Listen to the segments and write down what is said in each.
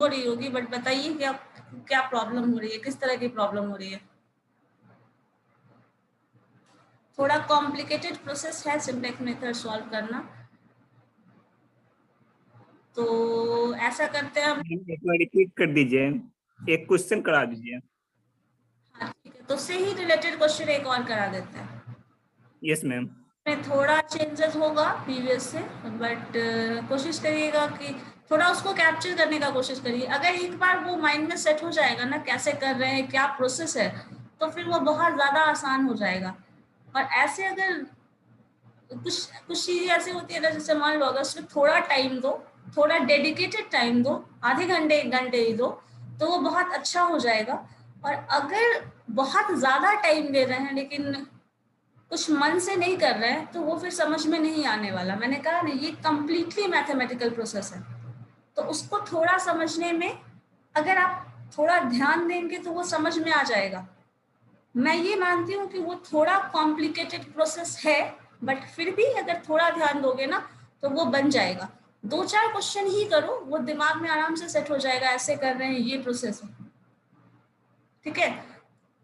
हो रही होगी, बट बताइए क्या क्या प्रॉब्लम हो रही है, किस तरह की प्रॉब्लम हो रही है। थोड़ा कॉम्प्लिकेटेड प्रोसेस है सिंप्लेक्स मेथड सॉल्व करना, तो ऐसा करते हैं हम। एक बार रिपीट कर दीजिए, एक क्वेश्चन करा दीजिए। हाँ ठीक है, तो उससे ही रिलेटेड क्वेश्चन एक और करा देते हैं। Yes ma'am. में थोड़ा चेंजेस होगा प्रीवियस से, बट कोशिश करिएगा कि थोड़ा उसको कैप्चर करने का कोशिश करिए। अगर एक बार वो माइंड में सेट हो जाएगा ना कैसे कर रहे हैं, क्या प्रोसेस है, तो फिर वो बहुत ज़्यादा आसान हो जाएगा। और ऐसे अगर कुछ कुछ चीज़ें ऐसी होती है ना, जैसे मान लो अगर उसमें थोड़ा टाइम दो, थोड़ा डेडिकेटेड टाइम दो, आधे घंटे 1 घंटे ही दो, तो वो बहुत अच्छा हो जाएगा। और अगर बहुत ज़्यादा टाइम दे रहे हैं लेकिन कुछ मन से नहीं कर रहे हैं, तो वो फिर समझ में नहीं आने वाला। मैंने कहा ना, ये कंप्लीटली मैथमेटिकल प्रोसेस है, तो उसको थोड़ा समझने में अगर आप थोड़ा ध्यान देंगे तो वो समझ में आ जाएगा। मैं ये मानती हूँ कि वो थोड़ा कॉम्प्लिकेटेड प्रोसेस है, बट फिर भी अगर थोड़ा ध्यान दोगे ना तो वो बन जाएगा। 2-4 क्वेश्चन ही करो, वो दिमाग में आराम से सेट हो जाएगा, ऐसे कर रहे हैं, ये प्रोसेस है, ठीक है।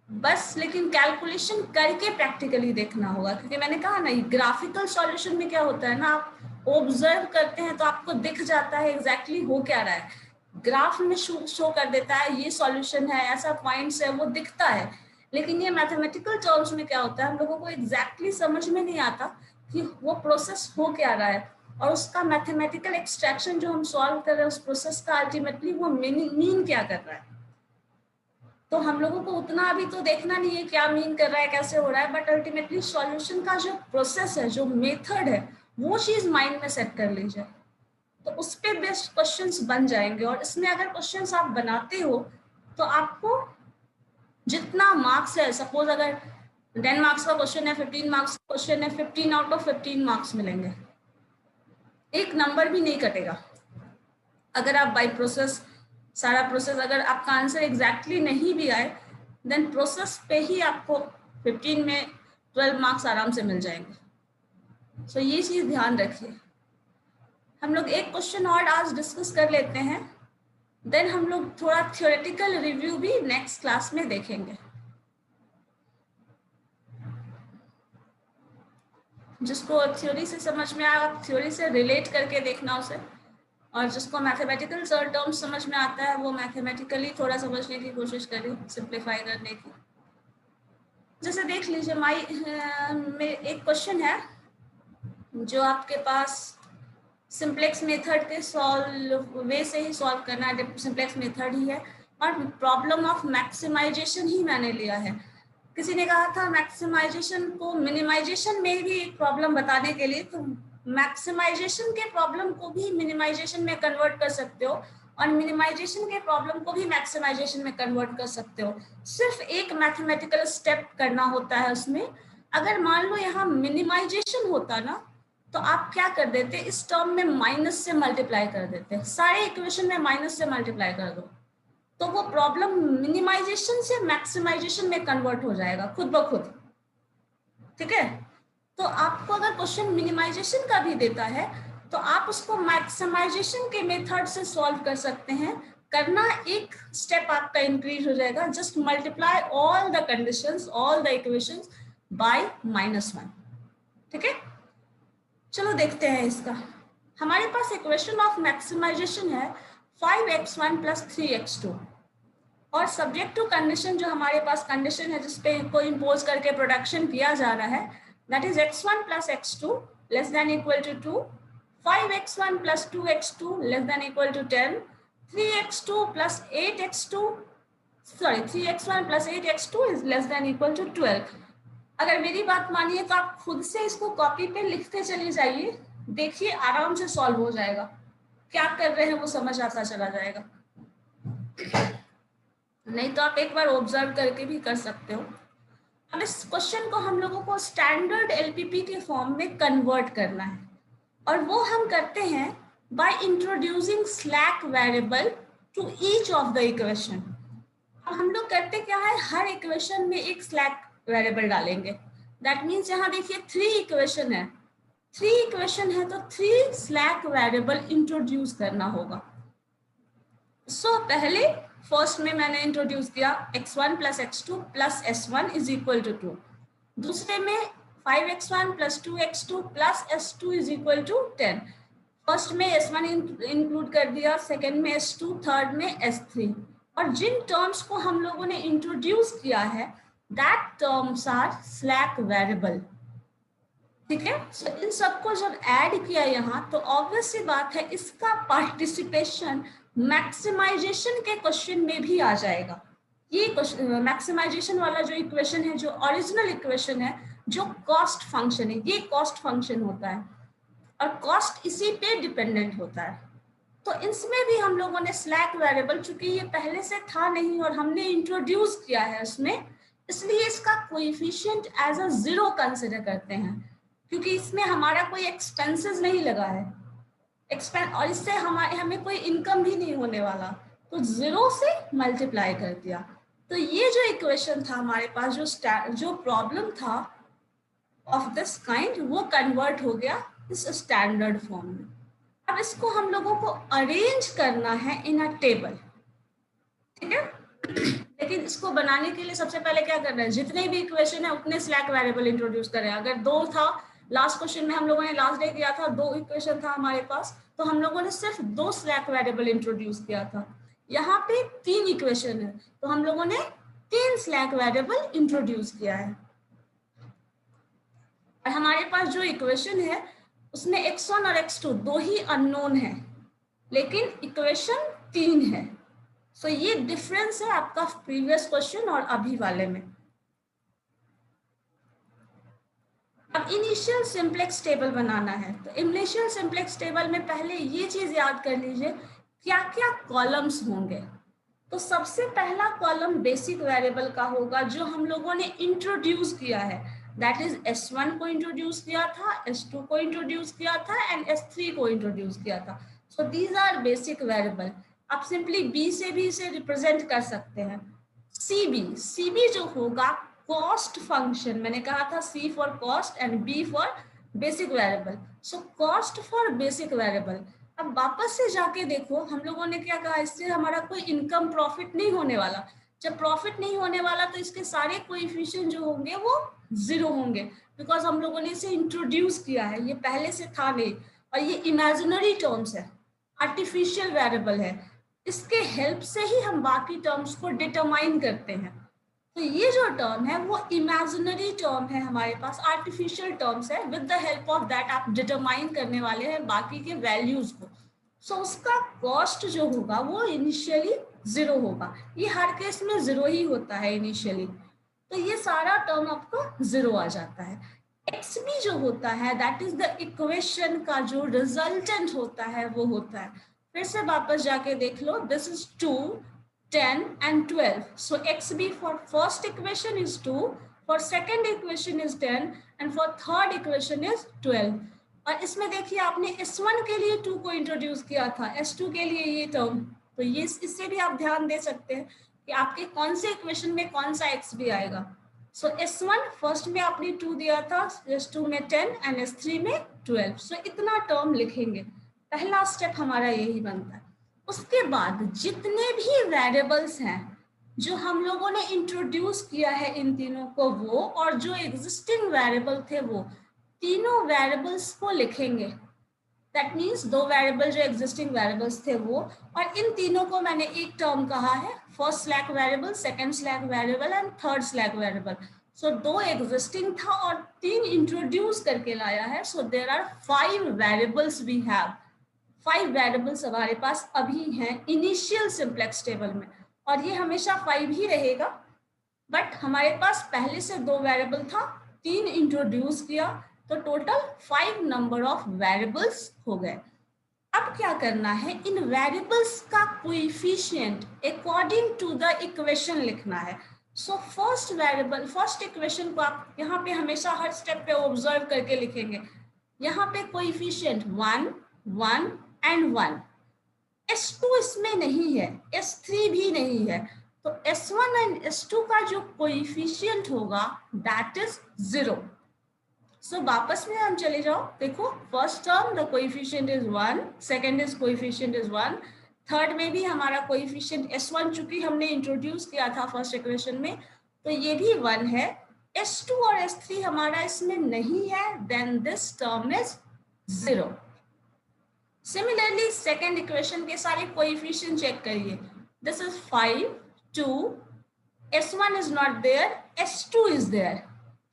बस लेकिन कैलकुलेशन करके प्रैक्टिकली देखना होगा, क्योंकि मैंने कहा ना, ग्राफिकल सॉल्यूशन में क्या होता है ना, आप ऑब्जर्व करते हैं तो आपको दिख जाता है एग्जैक्टली हो क्या रहा है, ग्राफ में शो कर देता है ये सॉल्यूशन है, ऐसा पॉइंट्स है, वो दिखता है। लेकिन ये मैथमेटिकल टर्म्स में क्या होता है, हम लोगों को एग्जैक्टली समझ में नहीं आता कि वो प्रोसेस हो क्या रहा है, और उसका मैथमेटिकल एक्सट्रैक्शन जो हम सॉल्व कर रहे हैं उस प्रोसेस का अल्टीमेटली वो मीन क्या कर रहा है। तो हम लोगों को उतना अभी तो देखना नहीं है क्या मीन कर रहा है, कैसे हो रहा है, बट अल्टीमेटली सॉल्यूशन का जो प्रोसेस है, जो मेथड है, वो चीज माइंड में सेट कर लीजिए, तो उस पे बेस्ट क्वेश्चंस बन जाएंगे। और इसमें अगर क्वेश्चंस आप बनाते हो तो आपको जितना मार्क्स है, सपोज अगर 10 मार्क्स का क्वेश्चन है, 15 मार्क्स का क्वेश्चन है, 15 आउट ऑफ 15 मार्क्स मिलेंगे, एक नंबर भी नहीं कटेगा। अगर आप बाय प्रोसेस सारा प्रोसेस, अगर आपका आंसर एग्जैक्टली नहीं भी आए, देन प्रोसेस पे ही आपको 15 में 12 मार्क्स आराम से मिल जाएंगे। सो ये चीज ध्यान रखिए। हम लोग एक क्वेश्चन और आज डिस्कस कर लेते हैं, देन हम लोग थोड़ा थ्योरेटिकल रिव्यू भी नेक्स्ट क्लास में देखेंगे। जिसको थ्योरी से समझ में आया, थ्योरी से रिलेट करके देखना उसे, और जिसको मैथमेटिकल टर्म्स समझ में आता है वो मैथमेटिकली थोड़ा समझने की कोशिश करें, सिंप्लीफाई करने की। जैसे देख लीजिए, में एक क्वेश्चन है जो आपके पास सिंप्लेक्स मेथड के सॉल्व वे से ही सॉल्व करना है, सिंप्लेक्स मेथड ही है, और प्रॉब्लम ऑफ मैक्सिमाइजेशन ही मैंने लिया है। किसी ने कहा था मैक्सिमाइजेशन को मिनिमाइजेशन में भी एक प्रॉब्लम बताने के लिए, तो मैक्सिमाइजेशन के प्रॉब्लम को भी मिनिमाइजेशन में कन्वर्ट कर सकते हो, और मिनिमाइजेशन के प्रॉब्लम को भी मैक्सिमाइजेशन में कन्वर्ट कर सकते हो। सिर्फ एक मैथमेटिकल स्टेप करना होता है उसमें। अगर मान लो यहाँ मिनिमाइजेशन होता ना, तो आप क्या कर देते, इस टर्म में माइनस से मल्टीप्लाई कर देते, सारे इक्वेशन में माइनस से मल्टीप्लाई कर दो, तो वो प्रॉब्लम मिनिमाइजेशन से मैक्सिमाइजेशन में कन्वर्ट हो जाएगा खुद ब खुद, ठीक है। तो आपको अगर क्वेश्चन मिनिमाइजेशन का भी देता है तो आप उसको मैक्सिमाइजेशन के मेथड से सॉल्व कर सकते हैं। करना एक स्टेप आपका इंक्रीज हो जाएगा, just multiply all the conditions, all the equations bye -1, ठीक है। चलो देखते हैं इसका। हमारे पास इक्वेशन ऑफ मैक्सिमाइजेशन है 5x1 + 3x2, और सब्जेक्ट टू कंडीशन जो हमारे पास कंडीशन है जिसपे को इम्पोज करके प्रोडक्शन किया जा रहा है, that is x1 + x2 <= 2, 5x1 + 2x2 <= 10, 3x1 + 8x2 is <= 12। अगर मेरी बात मानिए तो आप खुद से इसको कॉपी पे लिखते चले जाइए, देखिए आराम से सॉल्व हो जाएगा, क्या कर रहे हैं वो समझ आता चला जाएगा। नहीं तो आप एक बार ऑब्जर्व करके भी कर सकते हो। अब इस क्वेश्चन को हम लोगों को स्टैंडर्ड एलपीपी के फॉर्म में कन्वर्ट करना है, और वो हम करते हैं by introducing slack variable to each of the equation. अब हम लोग करते क्या है, हर इक्वेशन में एक स्लैक वेरिएबल डालेंगे। दैट मीन्स यहाँ देखिए 3 इक्वेशन है, 3 इक्वेशन है तो 3 स्लैक वेरिएबल इंट्रोड्यूस करना होगा। सो पहले फर्स्ट में मैंने इंट्रोड्यूस किया x1 plus x2 plus s1 is equal to 2। दूसरे में 5x1 plus 2x2 plus s2 is equal to 10। First में s1 इंक्लूड कर दिया, सेकेंड में s2, थर्ड में s3। और जिन टर्म्स को हम लोगों ने इंट्रोड्यूस किया है that terms are slack variable. ठीक है, सो इन सबको जब ऐड किया यहाँ तो ऑब्वियस सी बात है इसका पार्टिसिपेशन मैक्सिमाइजेशन के क्वेश्चन में भी आ जाएगा। ये मैक्सिमाइजेशन वाला जो इक्वेशन है, जो ओरिजिनल इक्वेशन है, जो कॉस्ट फंक्शन है, ये कॉस्ट फंक्शन होता है और कॉस्ट इसी पे डिपेंडेंट होता है। तो इसमें भी हम लोगों ने स्लैक वेरिएबल, चूंकि ये पहले से था नहीं और हमने इंट्रोड्यूस किया है उसमें, इसलिए इसका कोएफिशिएंट एज अ 0 कंसिडर करते हैं, क्योंकि इसमें हमारा कोई एक्सपेंसेस नहीं लगा है और इससे हमें कोई इनकम भी नहीं होने वाला, तो 0 से मल्टीप्लाई कर दिया। तो ये जो इक्वेशन था हमारे पास, जो प्रॉब्लम था ऑफ दिस काइंड, वो कन्वर्ट हो गया इस स्टैंडर्ड फॉर्म में। अब इसको हम लोगों को अरेंज करना है इन अ टेबल। ठीक है, लेकिन इसको बनाने के लिए सबसे पहले क्या करना है, जितने भी इक्वेशन है उतने स्लैक वेरिएबल इंट्रोड्यूस करें। अगर 2 था, लास्ट क्वेश्चन में हम लोगों ने लास्ट डे किया था, 2 इक्वेशन था हमारे पास, तो हम लोगों ने सिर्फ 2 स्लैक वेरिएबल इंट्रोड्यूस किया था। यहाँ पे 3 इक्वेशन है तो हम लोगों ने 3 स्लैक वेरिएबल इंट्रोड्यूस किया है। और हमारे पास जो इक्वेशन है उसमें x1 और x2 2 ही अननोन है, लेकिन इक्वेशन 3 है। सो ये डिफरेंस है आपका प्रीवियस क्वेश्चन और अभी वाले में। अब इनिशियल सिंप्लेक्स टेबल बनाना है, तो इनिशियल सिंप्लेक्स टेबल में पहले ये चीज याद कर लीजिए क्या क्या कॉलम्स होंगे। तो सबसे पहला कॉलम बेसिक वेरिएबल का होगा जो हम लोगों ने इंट्रोड्यूस किया है, दैट इज s1 को इंट्रोड्यूस किया था, s2 को इंट्रोड्यूस किया था एंड s3 को इंट्रोड्यूस किया था। So these are basic variable. आप सिंपली b से भी इसे रिप्रेजेंट कर सकते हैं। cb जो होगा कॉस्ट फंक्शन, मैंने कहा था c for cost and b for basic variable. So cost for basic variable. अब वापस से जाके देखो हम लोगों ने क्या कहा, इससे हमारा कोई इनकम प्रॉफिट नहीं होने वाला। जब प्रॉफिट नहीं होने वाला तो इसके सारे कोएफिशिएंट जो होंगे वो 0 होंगे, बिकॉज हम लोगों ने इसे इंट्रोड्यूस किया है, ये पहले से था नहीं। और ये इमेजिनरी टर्म्स है, आर्टिफिशियल वेरिएबल है, इसके हेल्प से ही हम बाकी टर्म्स को डिटरमाइन करते हैं। तो ये जो टर्म है वो इमेजिनरी टर्म है हमारे पास, आर्टिफिशियल टर्म्स है, with the help of that आप डिटरमाइन करने वाले हैं बाकी के वैल्यूज को। सो उसका कॉस्ट जो होगा वो इनिशियली 0 होगा, ये हर केस में 0 ही होता है इनिशियली। तो ये सारा टर्म आपको 0 आ जाता है। xb जो होता है दैट इज द इक्वेशन का जो रिजल्टेंट होता है वो होता है, फिर से वापस जाके देख लो, this is 2, 10 and 12. So xb for first equation is 2, for second equation is 10 and for third equation is 12. और इसमें देखिए आपने s1 के लिए 2 को इंट्रोड्यूस किया था, s2 के लिए ये टर्म, तो ये इससे भी आप ध्यान दे सकते हैं कि आपके कौन से इक्वेशन में कौन सा xb आएगा। सो s1 फर्स्ट में आपने 2 दिया था, s2 में 10 एंड s3 में 12। सो इतना टर्म लिखेंगे, पहला स्टेप हमारा यही बनता है। उसके बाद जितने भी वेरिएबल्स हैं जो हम लोगों ने इंट्रोड्यूस किया है इन तीनों को, वो और जो एग्जिस्टिंग वेरिएबल थे वो तीनों वेरिएबल्स को लिखेंगे। दैट मीन्स 2 वेरिएबल जो एग्जिस्टिंग वेरिएबल्स थे वो, और इन तीनों को मैंने एक टर्म कहा है, first slack variable, second slack variable and third slack variable. So 2 existing था और 3 इंट्रोड्यूस करके लाया है। So there are 5 variables we have, 5 variables हमारे पास अभी हैं इनिशियल सिंप्लेक्स टेबल में, और ये हमेशा 5 ही रहेगा। बट हमारे पास पहले से 2 वेरिएबल था, 3 इंट्रोड्यूस किया, तो टोटल 5 नंबर ऑफ वेरिएबल्स हो गए। अब क्या करना है, इन वेरिएबल्स का coefficient according to the equation लिखना है। So first variable, first equation को आप यहाँ पे हमेशा हर स्टेप पे ऑब्जर्व करके लिखेंगे। यहाँ पे कोएफिशिएंट 1, 1 एंड 1, s2 इसमें नहीं है, s3 भी नहीं है, तो s1 एंड s2 का जो कोएफिशिएंट होगा दैट इज 0। सो वापस में हम चले जाओ, देखो first term the coefficient is 1, second is coefficient is 1, third में भी हमारा कोएफिशिएंट S1 चूंकि हमने इंट्रोड्यूस किया था फर्स्ट इक्वेशन में, तो ये भी 1 है। S2 और S3 हमारा इसमें नहीं है, then this term is 0। Similarly second equation के सारे कोएफिशिएंट चेक करिए। This is 5, 2, S1 is not there, S2 is there.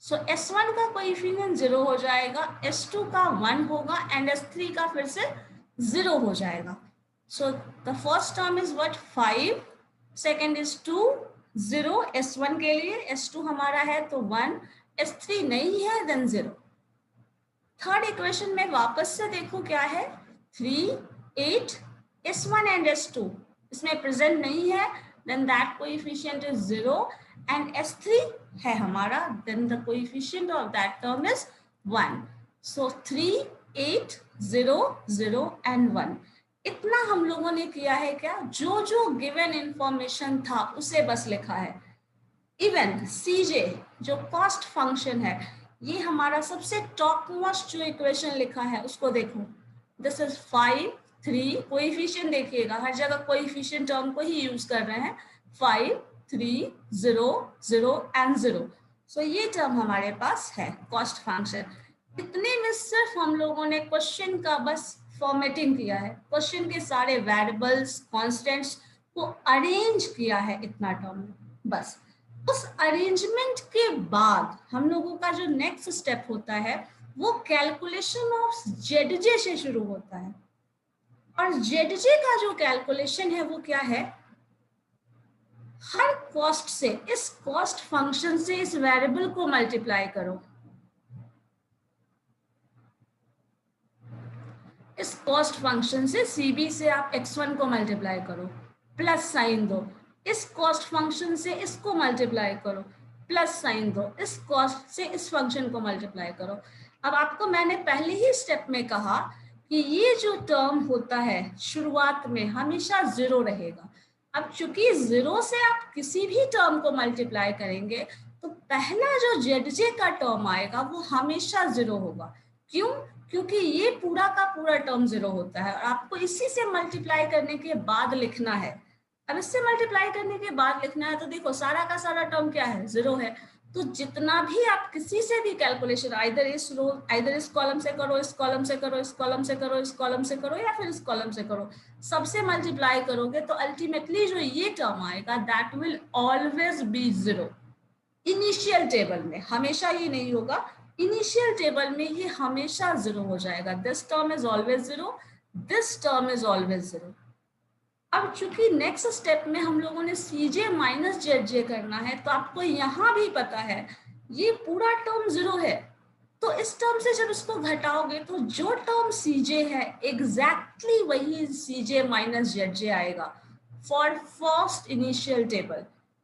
So S1 का कोएफिशिएंट 0 हो जाएगा, S2 का 1 होगा एंड S3 का फिर से 0 हो जाएगा। So the first term is what? 5, second is 2, 0 S1 के लिए, S2 हमारा है तो 1, S3 नहीं है then 0। थर्ड इक्वेशन में वापस से देखो क्या है, 3, 8, S1 and S2 इसमें प्रेजेंट नहीं है, then that coefficient is 0 and S3 है हमारा, then the coefficient of that term is 1. So 3, 8, 0, 0 and 1. इतना हम लोगों ने किया है क्या, जो जो गिवन इंफॉर्मेशन था उसे बस लिखा है। इवन CJ जो कॉस्ट फंक्शन है, ये हमारा सबसे टॉप मोस्ट जो इक्वेशन लिखा है उसको देखो। दिस इज 5, 3, कोएफिशिएंट देखिएगा, हर जगह कोएफिशिएंट टर्म को ही यूज कर रहे हैं, 5, 3, 0, 0 एंड 0। सो ये टर्म हमारे पास है कॉस्ट फंक्शन। इतने में सिर्फ हम लोगों ने क्वेश्चन का बस फॉर्मेटिंग किया है, क्वेश्चन के सारे वेरिएबल्स कांस्टेंट्स को अरेंज किया है इतना टर्म बस। उस अरेंजमेंट के बाद हम लोगों का जो नेक्स्ट स्टेप होता है वो कैलकुलेशन ऑफ जेडजे से शुरू होता है। और जेडजे का जो कैलकुलेशन है वो क्या है, हर कॉस्ट से, इस कॉस्ट फंक्शन से इस वेरिएबल को मल्टीप्लाई करो, इस कॉस्ट फंक्शन से CB से आप x1 को मल्टीप्लाई करो, प्लस साइन दो, इस कॉस्ट फंक्शन से इसको मल्टीप्लाई करो, प्लस साइन दो, इस कॉस्ट से इस फंक्शन को मल्टीप्लाई करो। अब आपको मैंने पहले ही स्टेप में कहा कि ये जो टर्म होता है शुरुआत में हमेशा 0 रहेगा। अब चूंकि 0 से आप किसी भी टर्म को मल्टीप्लाई करेंगे तो पहला जो जेडजे का टर्म आएगा वो हमेशा 0 होगा। क्यों? क्योंकि ये पूरा का पूरा टर्म 0 होता है और आपको इसी से मल्टीप्लाई करने के बाद लिखना है। अब इससे मल्टीप्लाई करने के बाद लिखना है तो देखो सारा का सारा टर्म क्या है, 0 है। तो जितना भी आप किसी से भी कैलकुलेशन, आइदर इस कॉलम से करो, इस कॉलम से करो, इस कॉलम से करो, इस कॉलम से करो या फिर इस कॉलम से करो, सबसे मल्टीप्लाई करोगे तो अल्टीमेटली जो ये टर्म आएगा that will always be 0। Initial table में हमेशा ये नहीं होगा, इनिशियल टेबल में ये हमेशा 0 हो जाएगा। This term is always 0, this term is always 0। अब चूंकि नेक्स्ट स्टेप में हम लोगों ने CJ माइनस ZJ करना है तो आपको यहाँ भी पता है ये पूरा टर्म 0 है, तो इस टर्म से जब इसको घटाओगे तो जो टर्म CJ है एग्जैक्टली वही CJ माइनस ZJ आएगा for first initial table.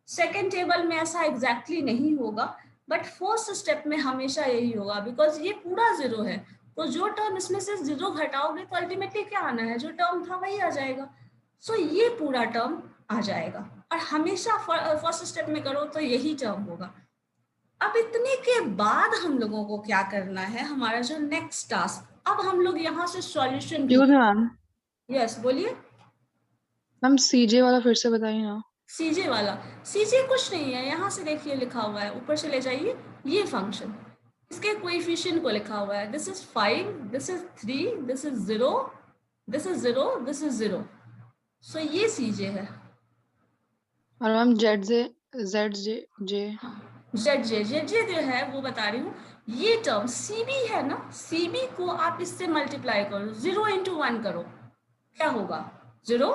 Second table में ऐसा एग्जैक्टली नहीं होगा बट फर्स्ट स्टेप में हमेशा यही होगा, बिकॉज ये पूरा 0 है। तो जो टर्म इसमें से 0 घटाओगे तो अल्टीमेटली क्या आना है, जो टर्म था वही आ जाएगा। सो ये पूरा टर्म आ जाएगा और हमेशा फर्स्ट स्टेप में करो तो यही टर्म होगा। अब इतने के बाद हम लोगों को क्या करना है, हमारा जो नेक्स्ट टास्क, अब हम लोग यहाँ से सॉल्यूशन। मैम यस बोलिए मैम, CJ वाला फिर से बताइए ना। CJ वाला, CJ कुछ नहीं है, यहाँ से देखिए लिखा हुआ है, ऊपर से ले जाइए, ये फंक्शन, इसके कोएफिशिएंट को लिखा हुआ है। This is 5, this is 3, this is 0, this is 0, this is 0। So ये CJ है। और मैम ZJ जो है वो बता रही हूँ, ये टर्म CB है ना, CB को आप इससे मल्टीप्लाई करो, 0 into 1 करो, क्या होगा, 0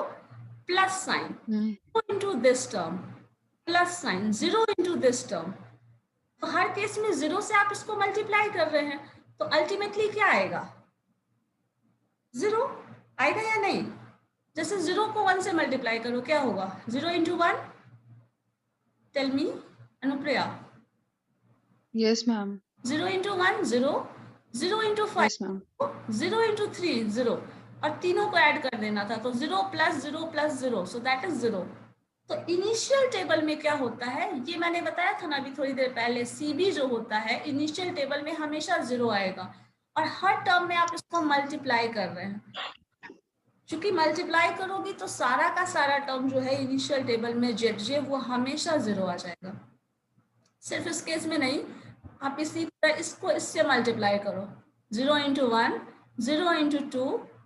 plus sign, 0 into this term plus sign, 0 into this term. तो हर केस में 0 से आप इसको मल्टीप्लाई कर रहे हैं तो अल्टीमेटली क्या आएगा, 0 आएगा या नहीं। जैसे 0 को 1 से मल्टीप्लाई करो क्या होगा, 0 into 1, tell me Anupriya. Yes ma'am. 0 into 1 0, 0 into 5 yes ma'am, 0 into 3 0, और तीनों को ऐड कर देना था तो 0 plus 0 plus 0, so that is 0। तो इनिशियल टेबल में क्या होता है, ये मैंने बताया था ना अभी थोड़ी देर पहले, CB जो होता है इनिशियल टेबल में हमेशा 0 आएगा और हर टर्म में आप इसको मल्टीप्लाई कर रहे हैं। क्योंकि मल्टीप्लाई करोगी तो सारा का सारा टर्म जो है इनिशियल टेबल में जेड वो हमेशा 0 आ जाएगा। सिर्फ इस केस में नहीं, आप इसी तरह इसको इससे मल्टीप्लाई करो, 0 into 1, 0 into 2,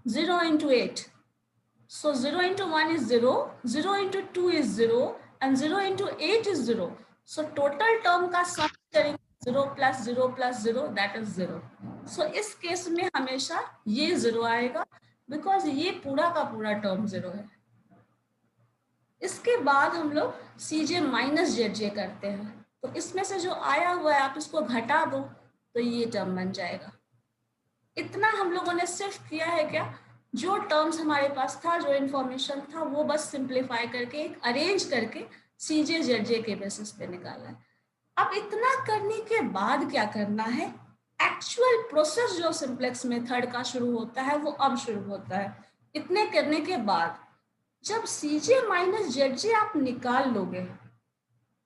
0 into 8. So 0 into 1 is 0, 0 into 2 is 0, and 0 into 8 is 0. So total term का सम करेंगे 0 plus 0 plus 0, that is 0. So इस केस में हमेशा ये 0 आएगा, बिकॉज ये पूरा का पूरा टर्म 0 है। इसके बाद हम लोग CJ माइनस ZJ करते हैं, तो इसमें से जो आया हुआ है आप इसको घटा दो तो ये टर्म बन जाएगा। इतना हम लोगों ने सिर्फ किया है क्या, जो टर्म्स हमारे पास था, जो इंफॉर्मेशन था, वो बस सिंप्लीफाई करके अरेंज करके CJ ZJ के बेसिस पे निकाला है। अब इतना करने के बाद क्या करना है, एक्चुअल प्रोसेस जो सिंप्लेक्स मेथड का शुरू होता है वो अब शुरू होता है। इतने करने के बाद जब CJ माइनस ZJ आप निकाल लोगे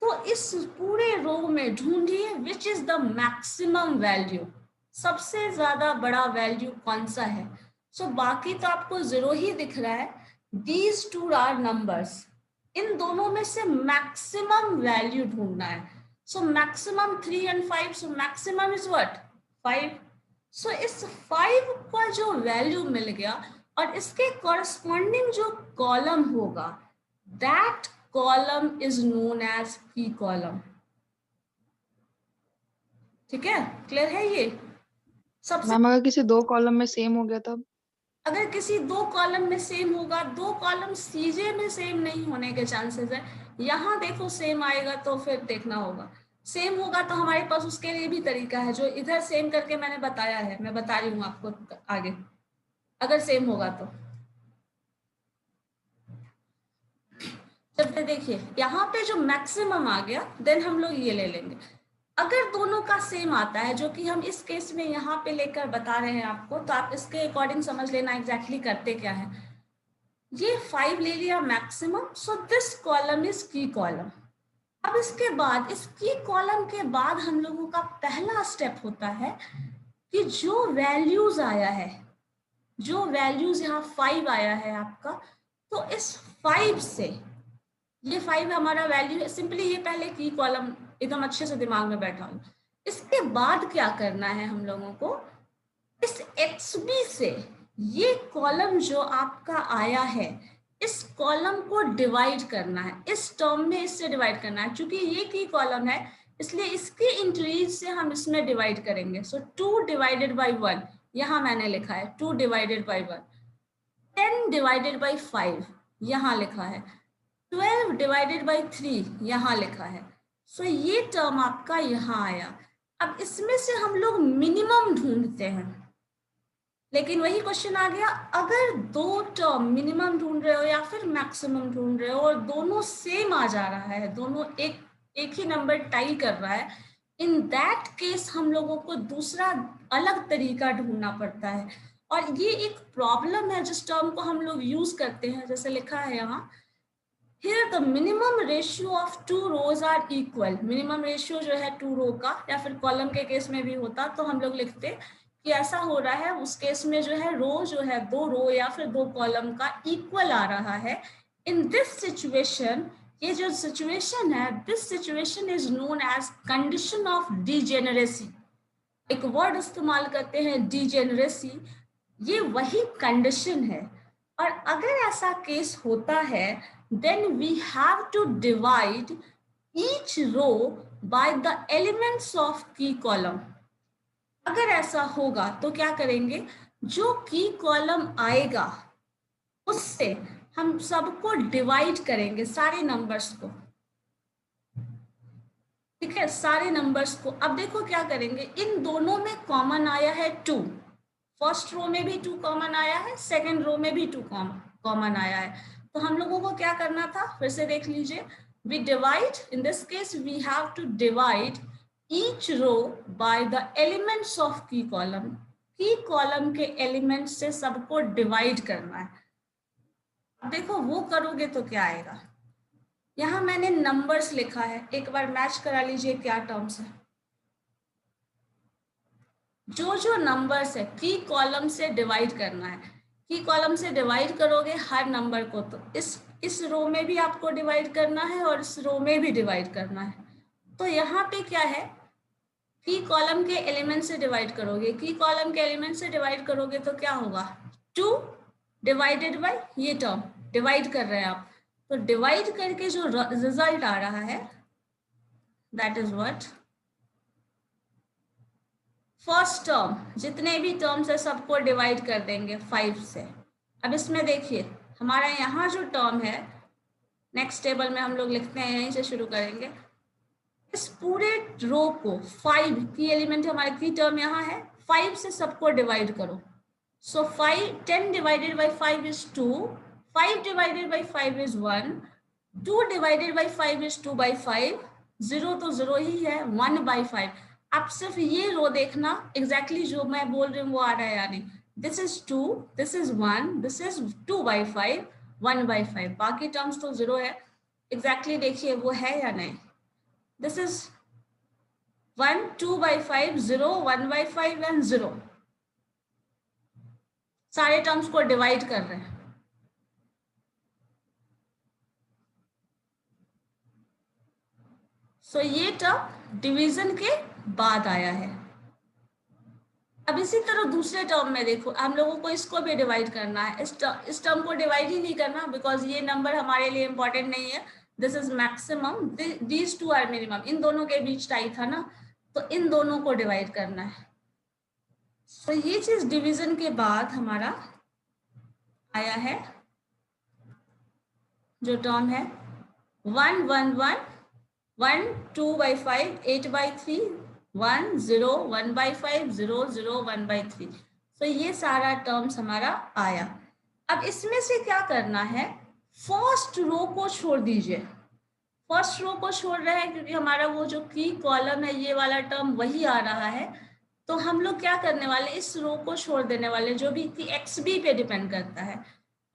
तो इस पूरे रो में ढूंढिए which is the maximum value, सबसे ज्यादा बड़ा वैल्यू कौन सा है। सो बाकी तो आपको 0 ही दिख रहा है, दीज टू आर नंबर्स, इन दोनों में से मैक्सिमम वैल्यू ढूंढना है। So maximum 3 and 5, so maximum is what 5। सो इस 5 का जो वैल्यू मिल गया और इसके कॉरस्पॉन्डिंग जो कॉलम होगा, that column is known as key column. ठीक है, क्लियर है ये? सबसे मैम अगर किसी 2 कॉलम में सेम हो गया तब? अगर किसी 2 कॉलम में सेम होगा, 2 कॉलम CJ में सेम नहीं होने के चांसेस है। यहाँ देखो सेम आएगा तो फिर देखना होगा, सेम होगा तो हमारे पास उसके लिए भी तरीका है, जो इधर सेम करके मैंने बताया है, मैं बता रही हूँ आपको आगे, अगर सेम होगा तो। जब देखिए यहाँ पे जो मैक्सिमम आ गया, देन हम लोग ये ले लेंगे। अगर दोनों का सेम आता है, जो कि हम इस केस में यहाँ पे लेकर बता रहे हैं आपको, तो आप इसके अकॉर्डिंग समझ लेना एग्जैक्टली करते क्या है। ये 5 ले लिया maximum, so this column is की कॉलम। अब इसके बाद इस की कॉलम के बाद हम लोगों का पहला स्टेप होता है कि जो वैल्यूज आया है, जो वैल्यूज यहाँ 5 आया है आपका, तो इस 5 से, ये 5 हमारा वैल्यू है, सिंपली ये पहले की कॉलम एकदम अच्छे से दिमाग में बैठा हो। इसके बाद क्या करना है हम लोगों को, इस XB से ये कॉलम जो आपका आया है, इस कॉलम को डिवाइड करना है, इस टर्म में इससे डिवाइड करना है। क्योंकि ये की कॉलम है इसलिए इसके इंक्रीज से हम इसमें डिवाइड करेंगे। सो 2 डिवाइडेड बाई 1, यहाँ मैंने लिखा है 2 डिवाइडेड बाई 1। 10 डिवाइडेड बाई 5 यहाँ लिखा है, 12 डिवाइडेड बाई 3 यहाँ लिखा है। सो ये टर्म आपका यहाँ आया। अब इसमें से हम लोग मिनिमम ढूंढते हैं, लेकिन वही क्वेश्चन आ गया, अगर 2 टर्म मिनिमम ढूंढ रहे हो या फिर मैक्सिमम ढूंढ रहे हो और दोनों सेम आ जा रहा है, दोनों एक ही नंबर टाई कर रहा है, इन दैट केस हम लोगों को दूसरा अलग तरीका ढूंढना पड़ता है। और ये एक प्रॉब्लम है जिस टर्म को हम लोग यूज करते हैं, जैसे लिखा है यहाँ, Here the minimum ratio of 2 rows are equal। Minimum ratio जो है 2 रो का, या फिर कॉलम के केस में भी होता तो हम लोग लिखते कि ऐसा हो रहा है, उस केस में जो है रो जो है 2 रो या फिर 2 कॉलम का इक्वल आ रहा है। इन दिस सिचुएशन, ये जो सिचुएशन है, this situation is known as condition of degeneracy. एक वर्ड इस्तेमाल करते हैं डिजेनरेसी, ये वही कंडीशन है। और अगर ऐसा केस होता है, then we have to divide each row by the elements of key column। अगर ऐसा होगा तो क्या करेंगे, जो की कॉलम आएगा उससे हम सबको डिवाइड करेंगे, सारे नंबर्स को। ठीक है, सारे नंबर्स को। अब देखो क्या करेंगे, इन दोनों में कॉमन आया है 2, फर्स्ट रो में भी 2 कॉमन आया है, सेकेंड रो में भी 2 कॉमन आया है। तो हम लोगों को क्या करना था, फिर से देख लीजिए, we divide, in this case we have to divide each row by the elements of key column। की कॉलम के एलिमेंट से सबको डिवाइड करना है। अब देखो वो करोगे तो क्या आएगा, यहाँ मैंने नंबर्स लिखा है, एक बार मैच करा लीजिए क्या टर्म्स है। जो नंबर्स है की कॉलम से डिवाइड करना है, की कॉलम से डिवाइड करोगे हर नंबर को, तो इस रो में भी आपको डिवाइड करना है और इस रो में भी डिवाइड करना है। तो यहाँ पे क्या है, की कॉलम के एलिमेंट से डिवाइड करोगे, की कॉलम के एलिमेंट से डिवाइड करोगे तो क्या होगा, 2 डिवाइडेड बाय ये टर्म, डिवाइड कर रहे हैं आप, तो डिवाइड करके जो रिजल्ट आ रहा है that is what first term, जितने भी टर्म्स है सबको डिवाइड कर देंगे 5 से। अब इसमें देखिए हमारा यहाँ जो टर्म है, नेक्स्ट टेबल में हम लोग लिखते हैं, यहीं से शुरू करेंगे, इस पूरे रो को 5 की एलिमेंट हमारे की टर्म यहाँ है, 5 से सबको डिवाइड करो। सो 10 divided by 5 is 2, 5 divided by 5 is 1, 2 divided by 5 is 2 by 5, 0 तो 0 ही है, 1 बाई 5। आप सिर्फ ये रो देखना एग्जैक्टली जो मैं बोल रही हूँ वो आ रहा है या नहीं। This is 2, this is 1, this is 2 by 5, 1 by 5, बाकी टर्म्स तो 0 है। एग्जैक्टली देखिए वो है या नहीं। This is 1, 2 by 5, 0, 1 by 5 and 0, सारे टर्म्स को डिवाइड कर रहे हैं। सो ये टर्म डिवीजन के बाद आया है। अब इसी तरह दूसरे टर्म में देखो, हम लोगों को इसको भी डिवाइड करना है, इस टर्म को डिवाइड ही नहीं करना बिकॉज ये नंबर हमारे लिए इंपॉर्टेंट नहीं है। This is maximum, these two are minimum, इन दोनों के बीच टाई था ना, तो इन दोनों को डिवाइड करना है। तो ये चीज डिवीजन के बाद हमारा आया है, जो टर्म है 1 1 1 1 2 by 5 8 by 3 1 0 1 by 5 0 0 1 by 3। तो ये सारा टर्म्स हमारा आया। अब इसमें से क्या करना है, फर्स्ट रो को छोड़ दीजिए, फर्स्ट रो को छोड़ रहे हैं क्योंकि हमारा वो जो की कॉलम है ये वाला टर्म वही आ रहा है। तो हम लोग क्या करने वाले, इस रो को छोड़ देने वाले जो भी की XB पे डिपेंड करता है,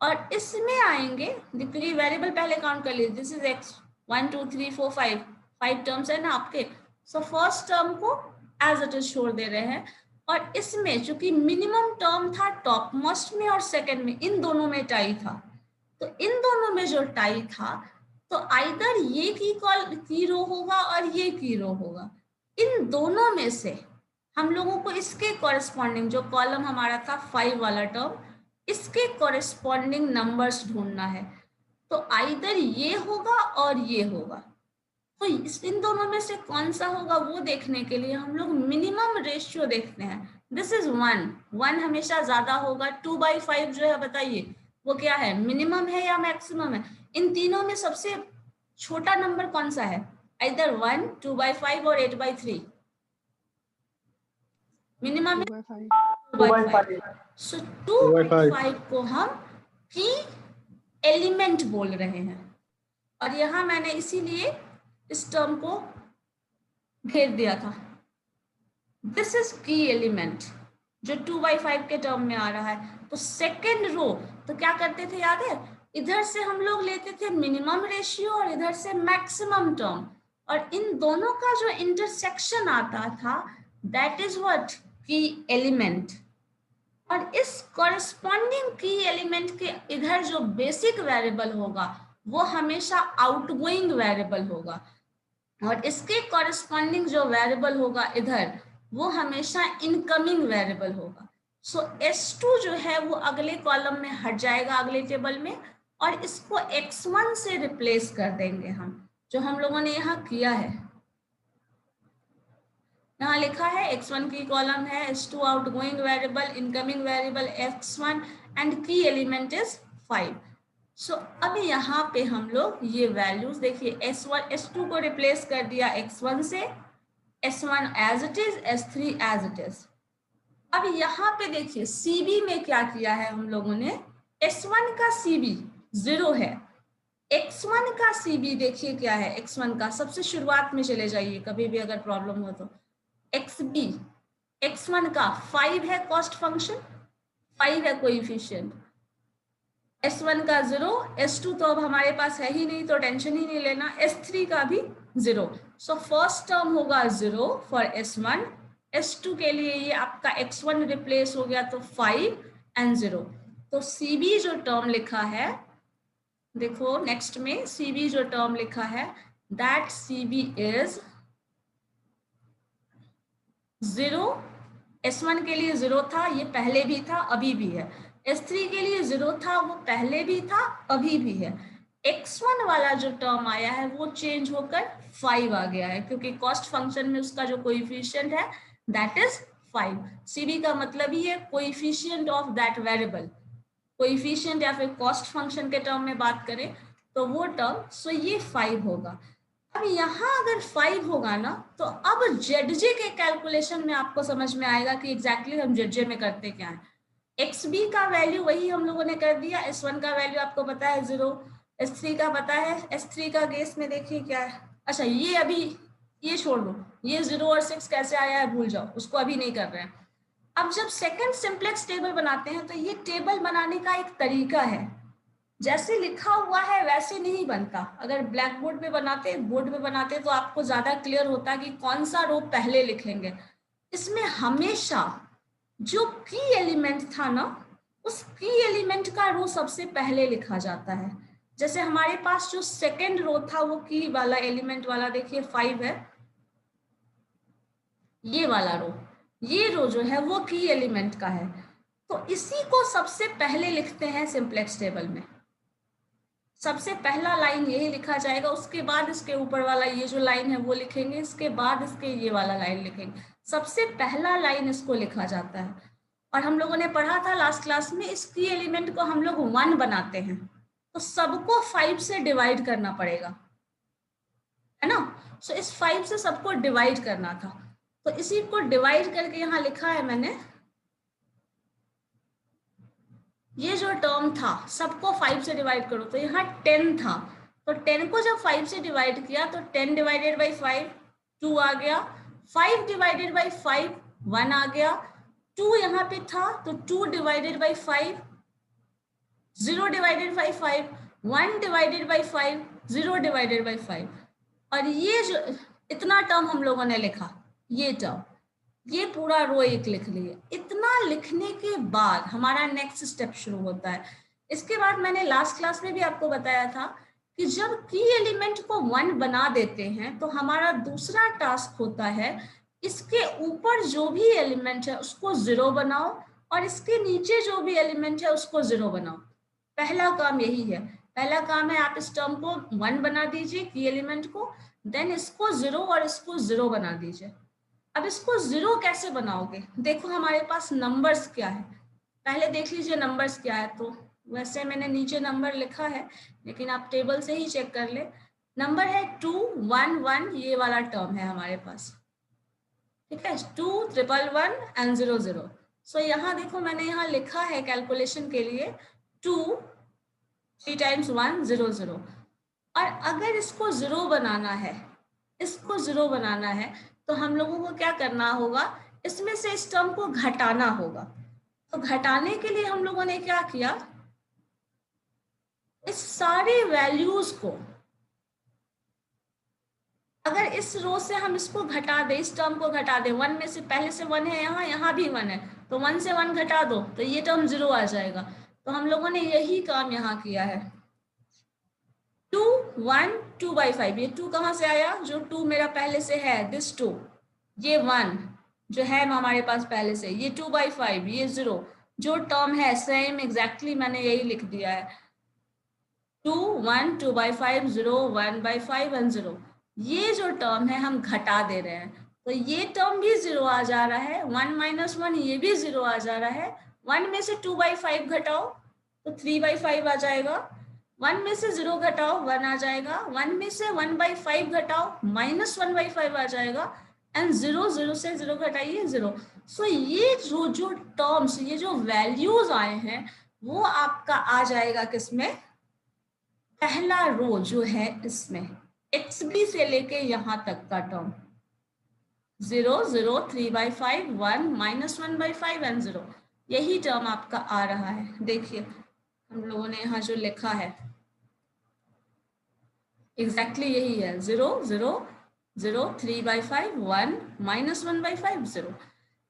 और इसमें आएंगे क्योंकि वेरिएबल पहले काउंट कर लीजिए, दिस इज x 1 2 3 4 5 टर्म्स है ना आपके। सो फर्स्ट टर्म को एज इट इज छोड़ दे रहे हैं, और इसमें चूंकि मिनिमम टर्म था टॉप मोस्ट में और सेकंड में, इन दोनों में टाई था, तो इन दोनों में जो टाई था तो आइदर ये की रो होगा और ये की रो होगा। इन दोनों में से हम लोगों को इसके कॉरेस्पॉन्डिंग जो कॉलम हमारा था 5 वाला टर्म, इसके कॉरेस्पॉन्डिंग नंबर्स ढूंढना है। तो आइदर ये होगा और ये होगा, तो इन दोनों में से कौन सा होगा वो देखने के लिए हम लोग मिनिमम रेशियो देखते हैं। दिस इज 1 हमेशा ज्यादा होगा, 2 by 5 जो है बताइए वो क्या है, मिनिमम है या मैक्सिमम है। इन तीनों में सबसे छोटा नंबर कौन सा है, आइदर 1 2 by 5 और 8 by 3। Minimum 2 by 5। So 2 by 5 को हम की एलिमेंट बोल रहे हैं, और यहां मैंने इसीलिए इस टर्म को घेर दिया था। दिस इज की एलिमेंट जो 2 by 5 के टर्म में आ रहा है। तो सेकेंड रो तो क्या करते थे याद है, इधर से हम लोग लेते थे मिनिमम रेशियो और इधर से मैक्सिमम टर्म, और इन दोनों का जो इंटरसेक्शन आता था दैट इज व्हाट की एलिमेंट। और इस कॉरेस्पॉन्डिंग की एलिमेंट के इधर जो बेसिक वेरिएबल होगा वो हमेशा आउटगोइंग वेरिएबल होगा, और इसके कॉरेस्पॉन्डिंग जो वेरिएबल होगा इधर वो हमेशा इनकमिंग वेरिएबल होगा। सो S2 जो है वो अगले कॉलम में हट जाएगा अगले टेबल में, और इसको X1 से रिप्लेस कर देंगे हम, जो हम लोगों ने यहाँ किया है। यहाँ लिखा है X1 की कॉलम है, S2 outgoing variable, incoming variable X1 and की एलिमेंट इज 5। सो अब यहाँ पे हम लोग ये वैल्यूज देखिए, S2 को रिप्लेस कर दिया X1 से, S1 as it is, S3 as it is. अब यहाँ पे देखिए CB में क्या किया है हम लोगों ने, S1 का CB 0 है, X1 का CB देखिए क्या है, X1 का सबसे शुरुआत में चले जाइए कभी भी अगर प्रॉब्लम हो तो, XB X1 का 5 है कॉस्ट फंक्शन, 5 है कोएफिशिएंट, S1 का 0, S2 तो अब हमारे पास है ही नहीं तो टेंशन ही नहीं लेना, S3 का भी 0। सो फर्स्ट टर्म होगा 0 फॉर S1, S2 के लिए ये आपका X1 रिप्लेस हो गया तो 5 एंड 0। तो CB जो टर्म लिखा है, देखो नेक्स्ट में CB जो टर्म लिखा है, दैट CB इज 0। S1 के लिए 0 था, ये पहले भी था अभी भी है। S3 के लिए 0 था, वो पहले भी था अभी भी है। X1 वाला जो टर्म आया है वो चेंज होकर 5 आ गया है, क्योंकि कॉस्ट फंक्शन में उसका जो कोएफिशिएंट है दैट इज 5। CB का मतलब ही है coefficient of that variable. Coefficient या फिर कॉस्ट फंक्शन के टर्म में बात करें तो वो टर्म, सो ये 5 होगा। अब यहाँ अगर 5 होगा ना, तो अब ZJ के कैलकुलेशन में आपको समझ में आएगा कि एग्जैक्टली हम ZJ में करते क्या है। XB का वैल्यू वही हम लोगों ने कर दिया, S1 का वैल्यू आपको पता है 0, S3 का पता है। S3 का केस में देखिए क्या है, अच्छा ये अभी ये छोड़ दो, ये 0 और 6 कैसे आया है भूल जाओ, उसको अभी नहीं कर रहे हैं। अब जब सेकेंड सिंप्लेक्स टेबल बनाते हैं तो ये टेबल बनाने का एक तरीका है, जैसे लिखा हुआ है वैसे नहीं बनता। अगर ब्लैक बोर्ड पे बनाते, बोर्ड पे बनाते तो आपको ज्यादा क्लियर होता कि कौन सा रो पहले लिखेंगे। इसमें हमेशा जो की एलिमेंट था ना, उस की एलिमेंट का रो सबसे पहले लिखा जाता है। जैसे हमारे पास जो सेकेंड रो था वो की वाला एलिमेंट वाला देखिए 5 है, ये वाला रो, ये रो जो है वो की एलिमेंट का है, तो इसी को सबसे पहले लिखते हैं सिंप्लेक्स टेबल में। सबसे पहला लाइन यही लिखा जाएगा, उसके बाद इसके ऊपर वाला ये जो लाइन है वो लिखेंगे, इसके बाद इसके ये वाला लाइन लिखेंगे। सबसे पहला लाइन इसको लिखा जाता है। और हम लोगों ने पढ़ा था लास्ट क्लास में, इस की एलिमेंट को हम लोग 1 बनाते हैं तो सबको 5 से डिवाइड करना पड़ेगा, है ना। सो इस 5 से सबको डिवाइड करना था, तो इसी को डिवाइड करके यहाँ लिखा है मैंने। ये जो टर्म था सबको 5 से डिवाइड करो, तो यहाँ 10 था, तो 10 को जब 5 से डिवाइड किया तो 10 डिवाइडेड बाई 5 2 आ गया, 5 डिवाइडेड बाई 5 1 आ गया, 2 यहाँ पे था तो 2 divided by 5 0 divided by 5 1 divided by 5 0 divided by 5। और ये जो इतना टर्म हम लोगों ने लिखा, ये टर्म, ये पूरा रो एक लिख लिए। इतना लिखने के बाद हमारा नेक्स्ट स्टेप शुरू होता है। इसके बाद मैंने लास्ट क्लास में भी आपको बताया था कि जब की एलिमेंट को 1 बना देते हैं तो हमारा दूसरा टास्क होता है, इसके ऊपर जो भी एलिमेंट है उसको 0 बनाओ और इसके नीचे जो भी एलिमेंट है उसको 0 बनाओ। पहला काम यही है, पहला काम है आप इस टर्म को 1 बना दीजिए की एलिमेंट को, देन इसको 0 और इसको 0 बना दीजिए। अब इसको 0 कैसे बनाओगे, देखो हमारे पास नंबर्स क्या है, पहले देख लीजिए नंबर्स क्या है। तो वैसे मैंने नीचे नंबर लिखा है लेकिन आप टेबल से ही चेक कर ले। नंबर है 2 1 1, ये वाला टर्म है हमारे पास, ठीक है, 2 1 1 एंड 0 0। सो यहाँ देखो मैंने यहाँ लिखा है कैलकुलेशन के लिए 2 3 टाइम्स 1 0 0। और अगर इसको 0 बनाना है, इसको 0 बनाना है तो हम लोगों को क्या करना होगा, इसमें से इस टर्म को घटाना होगा। तो घटाने के लिए हम लोगों ने क्या किया, इस सारे वैल्यूज को, अगर इस रो से हम इसको घटा दें, इस टर्म को घटा दें, 1 में से पहले से 1 है, यहाँ भी 1 है, तो 1 से 1 घटा दो तो ये टर्म 0 आ जाएगा। तो हम लोगों ने यही काम यहाँ किया है। 2 1 2 बाई 5, ये 2 कहाँ से आया, जो 2 मेरा पहले से है, दिस 2, ये 1 जो है हमारे पास पहले से, ये 2 बाई 5, ये 0, जो टर्म है सेम एग्जैक्टली मैंने यही लिख दिया है, 2 1 2 बाई 5 0 1 बाई 5 एंड 0। ये जो टर्म है हम घटा दे रहे हैं, तो ये टर्म भी 0 आ जा रहा है, 1 माइनस 1 ये भी 0 आ जा रहा है। 1 में से 2 बाई 5 घटाओ तो 3 बाई 5 आ जाएगा, 1 में से 0 घटाओ 1 आ जाएगा, 1 में से 1 बाई 5 घटाओ माइनस 1 बाई 5 आ जाएगा, एंड 0 0 से 0 घटाइए 0। सो ये जो टर्म्स, ये जो वैल्यूज आए हैं वो आपका आ जाएगा किसमें, पहला रो जो है इसमें, XB से लेके यहाँ तक का term, 0 0 3 by 5 1 minus 1 by 5 and 0, यही टर्म आपका आ रहा है। देखिए हम लोगों ने यहाँ जो लिखा है एग्जैक्टली यही है, 0 0 0 3 बाई 5 1 माइनस 1 बाई 5 0।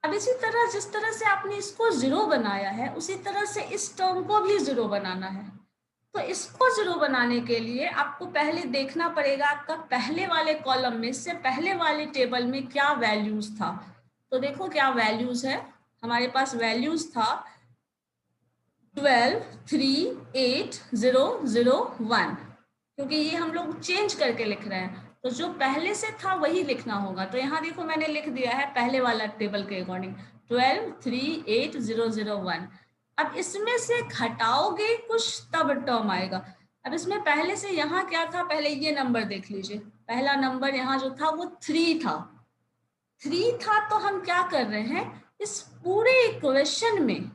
अब इसी तरह जिस तरह से आपने इसको 0 बनाया है उसी तरह से इस टर्म को भी 0 बनाना है। तो इसको 0 बनाने के लिए आपको पहले देखना पड़ेगा आपका पहले वाले कॉलम में से पहले वाले टेबल में क्या वैल्यूज था। तो देखो क्या वैल्यूज है, हमारे पास वैल्यूज था 12, 3, 8, 0, 0, 1, क्योंकि ये हम लोग चेंज करके लिख रहे हैं तो जो पहले से था वही लिखना होगा। तो यहाँ देखो मैंने लिख दिया है पहले वाला टेबल के अकॉर्डिंग 12, 3, 8, 0, 0, 1। अब इसमें से घटाओगे कुछ तब टर्म आएगा। अब इसमें पहले से यहाँ क्या था, पहले ये नंबर देख लीजिए, पहला नंबर यहाँ जो था वो 3 था। 3 था तो हम क्या कर रहे हैं, इस पूरे इक्वेशन में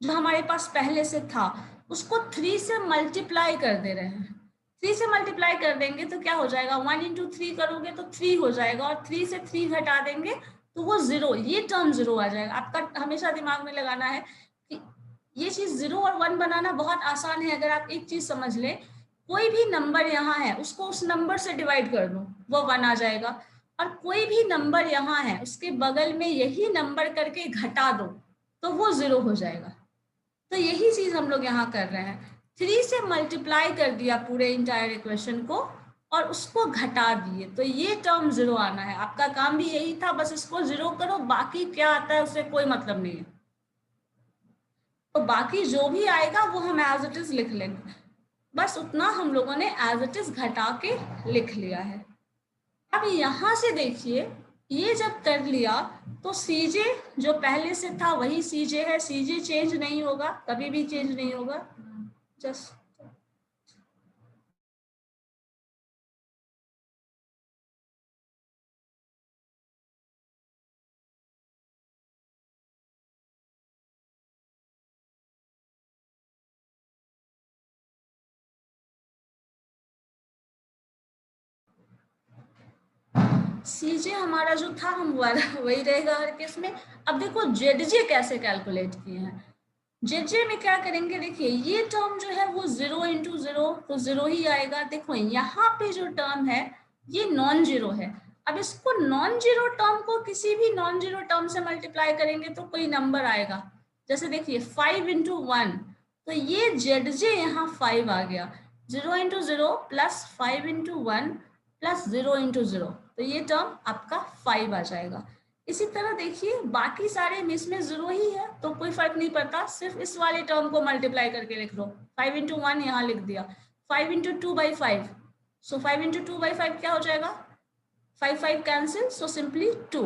जो हमारे पास पहले से था उसको 3 से मल्टीप्लाई कर दे रहे हैं। 3 से मल्टीप्लाई कर देंगे तो क्या हो जाएगा, 1 into 3 करोगे तो 3 हो जाएगा और 3 से 3 घटा देंगे तो वो 0, ये टर्म 0 आ जाएगा। आपका हमेशा दिमाग में लगाना है कि ये चीज 0 और 1 बनाना बहुत आसान है। अगर आप एक चीज समझ लें, कोई भी नंबर यहाँ है उसको उस नंबर से डिवाइड कर दो वो 1 आ जाएगा, और कोई भी नंबर यहाँ है उसके बगल में यही नंबर करके घटा दो तो वो 0 हो जाएगा। तो यही चीज हम लोग यहाँ कर रहे हैं, 3 से मल्टीप्लाई कर दिया पूरे इंटायर इक्वेशन को और उसको घटा दिए तो ये टर्म 0 आना है। आपका काम भी यही था, बस इसको 0 करो, बाकी क्या आता है उससे कोई मतलब नहीं है। तो बाकी जो भी आएगा वो हम एज इट इज लिख लेंगे, बस उतना हम लोगों ने एज इट इज घटा के लिख लिया है। अब यहाँ से देखिए, ये जब कर लिया तो सीजे जो पहले से था वही सीजे है, सीजे चेंज नहीं होगा, कभी भी चेंज नहीं होगा। जस्ट सीजे हमारा जो था हम वही रहेगा हर केस में। अब देखो जेडजे कैसे कैलकुलेट किए हैं, जेजे में क्या करेंगे, देखिए ये टर्म जो है वो 0 into 0 तो 0 ही आएगा। देखो यहाँ पे जो टर्म है ये नॉन जीरो है। अब इसको नॉन जीरो टर्म को किसी भी नॉन जीरो टर्म से मल्टीप्लाई करेंगे तो कोई नंबर आएगा। जैसे देखिए 5 into 1 तो ये जेडजे यहाँ 5 आ गया, 0 into 0 plus 5 into 1 plus 0 into 0 तो ये टर्म आपका 5 आ जाएगा। इसी तरह देखिए बाकी सारे में इसमें 0 ही है तो कोई फर्क नहीं पड़ता, सिर्फ इस वाले टर्म को मल्टीप्लाई करके लिख लो। 5 into 1 यहाँ लिख दिया, 5 into 2 by 5, so 5 into 2 by 5 क्या हो जाएगा, 5 5 cancel, so simply 2,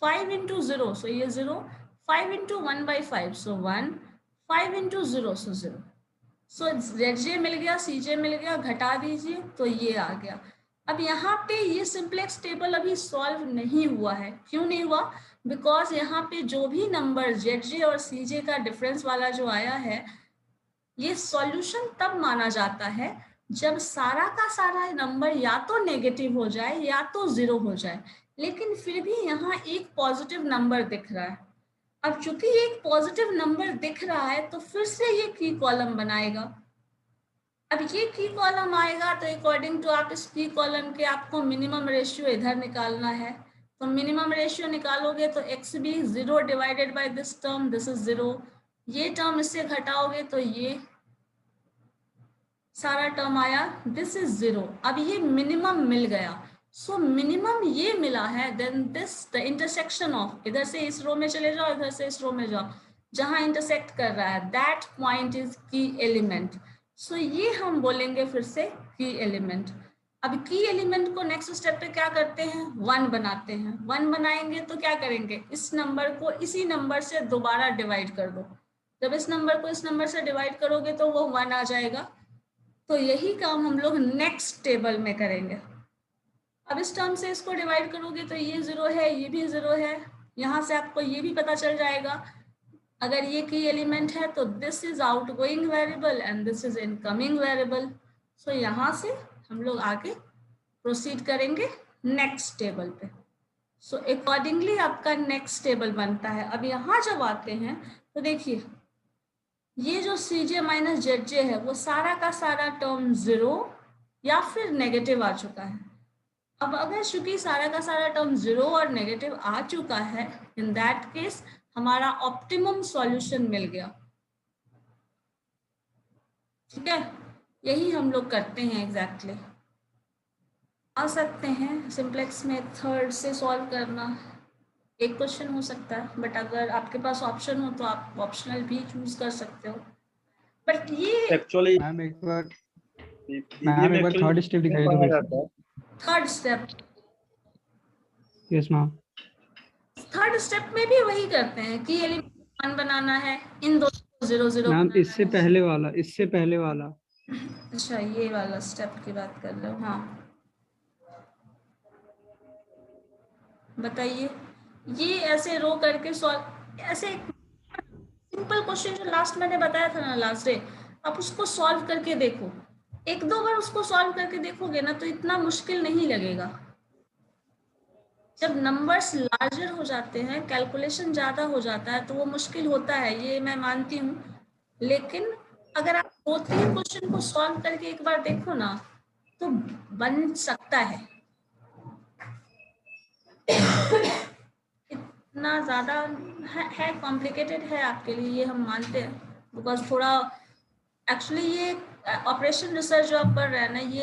5 into 0 so ये 0, 5 into 1 by 5 so 1, 5 into 0 so 0। So J J मिल गया, सीजे मिल गया, घटा दीजिए तो ये आ गया। अब यहाँ पे ये सिंपलेक्स टेबल अभी सॉल्व नहीं हुआ है, क्यों नहीं हुआ, बिकॉज यहाँ पे जो भी नंबर जेजे और सीजे का डिफरेंस वाला जो आया है ये सॉल्यूशन तब माना जाता है जब सारा का सारा नंबर या तो नेगेटिव हो जाए या तो 0 हो जाए, लेकिन फिर भी यहाँ एक पॉजिटिव नंबर दिख रहा है। अब चूंकि एक पॉजिटिव नंबर दिख रहा है तो फिर से ये की कॉलम बनाएगा। अब ये की कॉलम आएगा तो अकॉर्डिंग टू आप इस की कॉलम के आपको मिनिमम रेशियो इधर निकालना है। तो मिनिमम रेशियो निकालोगे तो x b 0 divided by this term, this is 0, ये टर्म इससे घटाओगे तो ये सारा टर्म आया, दिस इज 0। अब ये मिनिमम मिल गया, सो मिनिमम ये मिला है, then this the intersection of, इधर से इस रो में चले जाओ, इधर से इस रो में जाओ, जहां इंटरसेक्ट कर रहा है दैट पॉइंट इज की एलिमेंट। सो ये हम बोलेंगे फिर से की एलिमेंट। अब की एलिमेंट को नेक्स्ट स्टेप पे क्या करते हैं, 1 बनाते हैं। 1 बनाएंगे तो क्या करेंगे, इस नंबर को इसी नंबर से दोबारा डिवाइड कर दो, जब इस नंबर को इस नंबर से डिवाइड करोगे तो वो 1 आ जाएगा। तो यही काम हम लोग नेक्स्ट टेबल में करेंगे। अब इस टर्म से इसको डिवाइड करोगे तो ये 0 है, ये भी 0 है, यहाँ से आपको ये भी पता चल जाएगा अगर ये की एलिमेंट है तो this is outgoing variable and this is incoming variable. So यहाँ से हम लोग आगे प्रोसीड करेंगे नेक्स्ट टेबल पे। सो अकॉर्डिंगली आपका नेक्स्ट टेबल बनता है। अब यहाँ जब आते हैं तो देखिए ये जो सीजे माइनस जेडजे है वो सारा का सारा टर्म 0 या फिर नेगेटिव आ चुका है। अब अगर चूंकि सारा का सारा टर्म 0 और नेगेटिव आ चुका है, इन दैट केस हमारा ऑप्टिमम सॉल्यूशन मिल गया। ठीक है, यही हम लोग करते हैं एग्जैक्टली। आ सकते हैं सिंप्लेक्स में थर्ड से सॉल्व करना, एक क्वेश्चन हो सकता है, बट अगर आपके पास ऑप्शन हो तो आप ऑप्शनल भी चूज कर सकते हो। बट ये एक्चुअली मैम एक बार थर्ड थर्ड स्टेप दिखाई दो फिर से। Third step, yes ma'am. Third step में भी वही करते हैं कि एलिमेंट 1 बनाना है, इन दोनों को 0 0 मैम बनाना इससे है। पहले वाला अच्छा, ये वाला स्टेप की बात कर रहे हो? हाँ बताइए। ये ऐसे रो करके सॉल्व, ऐसे सिंपल क्वेश्चन जो लास्ट मैंने बताया था ना लास्ट डे, आप उसको सॉल्व करके देखो, एक दो बार उसको सॉल्व करके देखोगे ना तो इतना मुश्किल नहीं लगेगा। जब नंबर्स लार्जर हो जाते हैं, कैलकुलेशन ज्यादा हो जाता है, तो वो मुश्किल होता है, ये मैं मानती हूँ। लेकिन अगर आप 2-3 क्वेश्चन को सॉल्व करके एक बार देखो ना तो बन सकता है। इतना ज्यादा है कॉम्प्लिकेटेड है आपके लिए, ये हम मानते हैं, बिकॉज थोड़ा एक्चुअली ये ऑपरेशन रिसर्च जो आप कर रहे हैं ना, ये